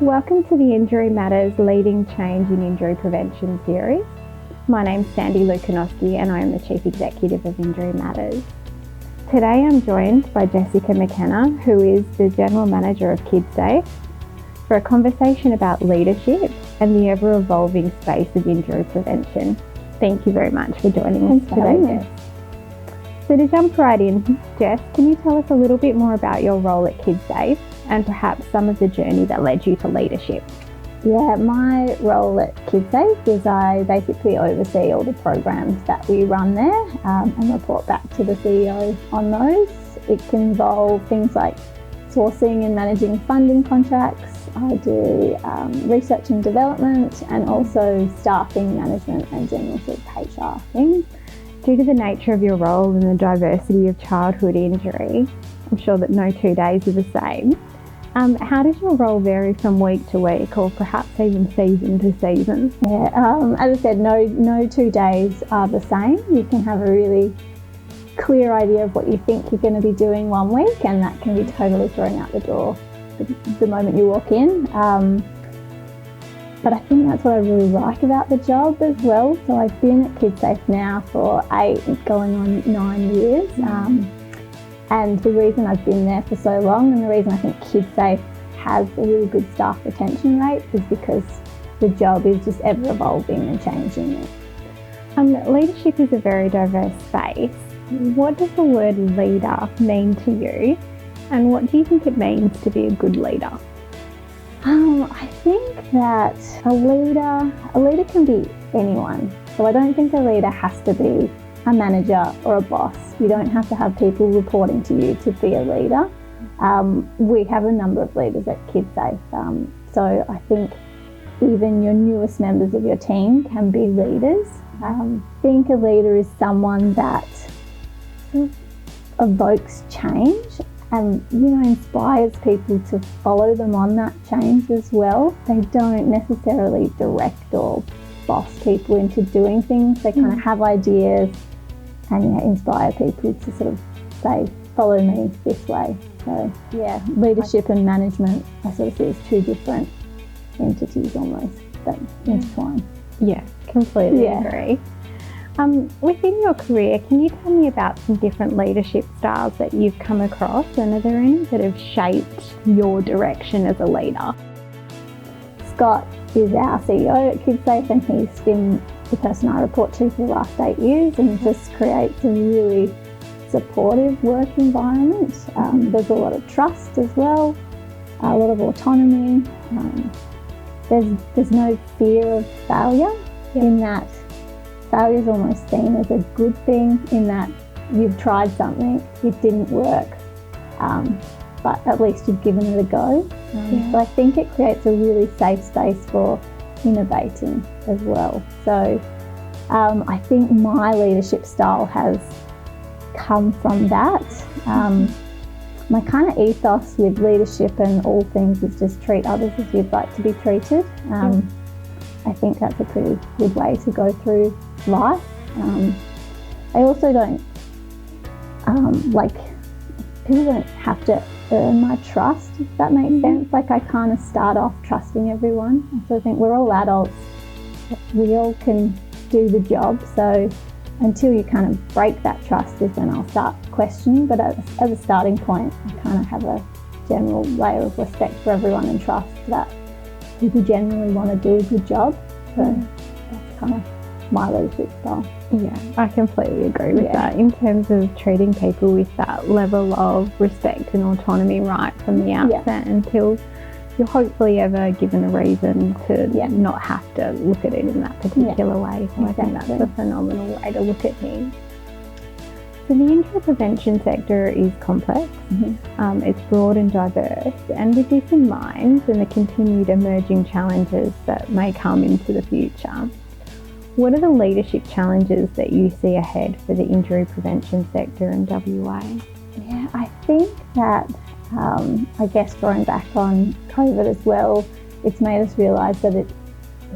Welcome to the Injury Matters Leading Change in Injury Prevention series. My name's Sandy Lukanowski and I am the Chief Executive of Injury Matters. Today I'm joined by Jessica McKenna, who is the General Manager of Kidsafe, for a conversation about leadership and the ever-evolving space of injury prevention. Thank you very much for joining us today, Jess. So to jump right in, Jess, can you tell us a little bit more about your role at Kidsafe and perhaps some of the journey that led you to leadership? Yeah, my role at Kidsafe is I basically oversee all the programs that we run there and report back to the CEO on those. It can involve things like sourcing and managing funding contracts. I do research and development and also staffing management and general sort of HR things. Due to the nature of your role and the diversity of childhood injury, I'm sure that no 2 days are the same. How does your role vary from week to week or perhaps even season to season? Yeah, as I said, no 2 days are the same. You can have a really clear idea of what you think you're going to be doing one week, and that can be totally thrown out the door the moment you walk in. But I think that's what I really like about the job as well. So I've been at Kidsafe now for 8, going on 9 years. And the reason I've been there for so long and the reason I think Kidsafe has a really good staff retention rate is because the job is just ever evolving and changing. Leadership is a very diverse space. What does the word leader mean to you, and what do you think it means to be a good leader? I think that a leader can be anyone. So I don't think a leader has to be a manager or a boss. You don't have to have people reporting to you to be a leader. We have a number of leaders at Kidsafe. So I think even your newest members of your team can be leaders. I think a leader is someone that sort of evokes change and inspires people to follow them on that change as well. They don't necessarily direct or boss people into doing things. They kind of have ideas and inspire people to sort of say, follow me this way. So yeah, leadership and management I sort of see as two different entities almost that intertwine. Yeah, completely agree. Within your career, can you tell me about some different leadership styles that you've come across, and are there any that have shaped your direction as a leader? Scott is our CEO at Kidsafe, and he's been the person I report to for the last 8 years, and just creates a really supportive work environment. There's a lot of trust as well, a lot of autonomy. There's no fear of failure, in that failure is almost seen as a good thing, in that you've tried something, it didn't work, but at least you've given it a go. So I think it creates a really safe space for innovating as well. So I think my leadership style has come from that. My kind of ethos with leadership and all things is just treat others as you'd like to be treated. I think that's a pretty good way to go through life. I also don't people don't have to earn my trust, if that makes sense. Like, I kind of start off trusting everyone. So I think we're all adults, we all can do the job. So until you kind of break that trust is when I'll start questioning. But as a starting point, I kind of have a general layer of respect for everyone and trust that people genuinely want to do a good job. So that's kind of my leadership style. Yeah, I completely agree with that, in terms of treating people with that level of respect and autonomy right from the outset until you're hopefully ever given a reason to not have to look at it in that particular way. So I think that's a phenomenal way to look at things. So the injury prevention sector is complex, it's broad and diverse, and with this in mind and the continued emerging challenges that may come into the future, what are the leadership challenges that you see ahead for the injury prevention sector in WA? Yeah, I think that, I guess throwing back on COVID as well, it's made us realise that it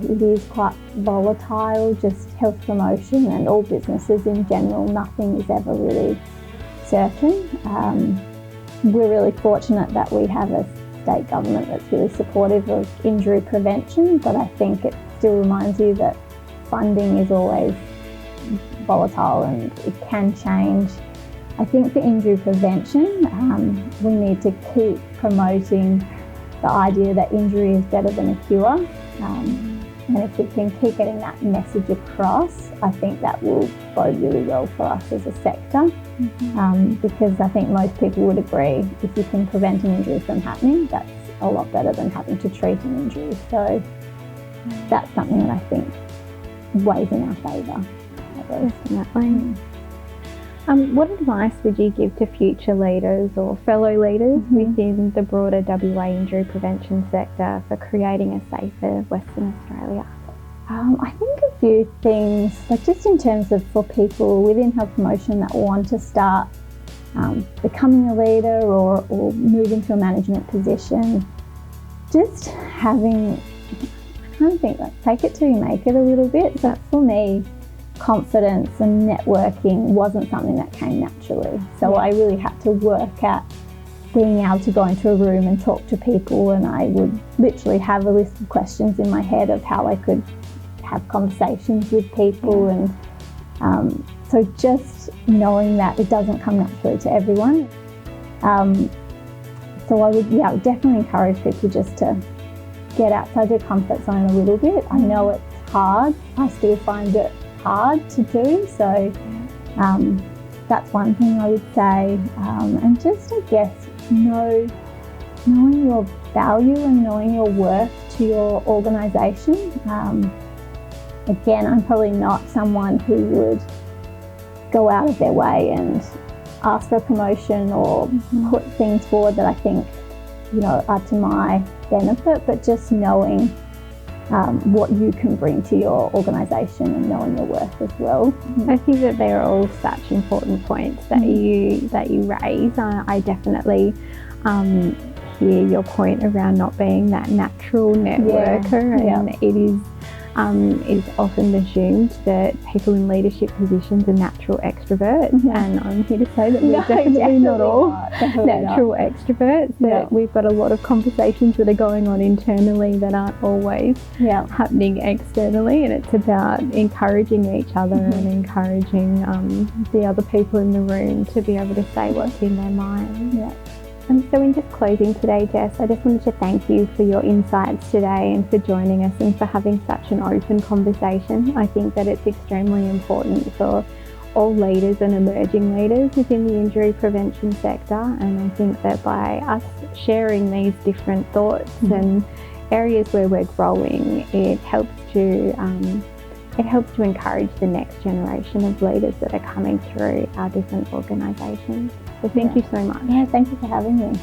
is quite volatile, just health promotion and all businesses in general. Nothing is ever really certain. We're really fortunate that we have a state government that's really supportive of injury prevention, but I think it still reminds you that funding is always volatile and it can change. I think for injury prevention, we need to keep promoting the idea that injury is better than a cure. And if we can keep getting that message across, I think that will bode really well for us as a sector. Because I think most people would agree, if you can prevent an injury from happening, that's a lot better than having to treat an injury. So that's something that I think weighs in our favour. Definitely. What advice would you give to future leaders or fellow leaders within the broader WA injury prevention sector for creating a safer Western Australia? I think a few things, like just in terms of for people within health promotion that want to start becoming a leader or move into a management position, just having, I kind of think, like, take it till you make it a little bit. So for me, confidence and networking wasn't something that came naturally. So I really had to work at being able to go into a room and talk to people, and I would literally have a list of questions in my head of how I could have conversations with people. And so just knowing that it doesn't come naturally to everyone. So I would definitely encourage people just to get outside your comfort zone a little bit. I know it's hard. I still find it hard to do. So that's one thing I would say. And just, I guess, knowing your value and knowing your worth to your organisation. Again, I'm probably not someone who would go out of their way and ask for a promotion or put things forward that I think, are to my benefit, but just knowing what you can bring to your organisation and knowing your worth as well. I think that they're all such important points that you raise. I definitely hear your point around not being that natural networker, and it is often assumed that people in leadership positions are natural extroverts, and I'm here to say that we're definitely not all natural extroverts, that we've got a lot of conversations that are going on internally that aren't always happening externally, and it's about encouraging each other and encouraging the other people in the room to be able to say what's in their mind. And so in just closing today, Jess, I just wanted to thank you for your insights today and for joining us and for having such an open conversation. I think that it's extremely important for all leaders and emerging leaders within the injury prevention sector, and I think that by us sharing these different thoughts and areas where we're growing, it helps to encourage the next generation of leaders that are coming through our different organisations. So thank you so much. Thank you for having me.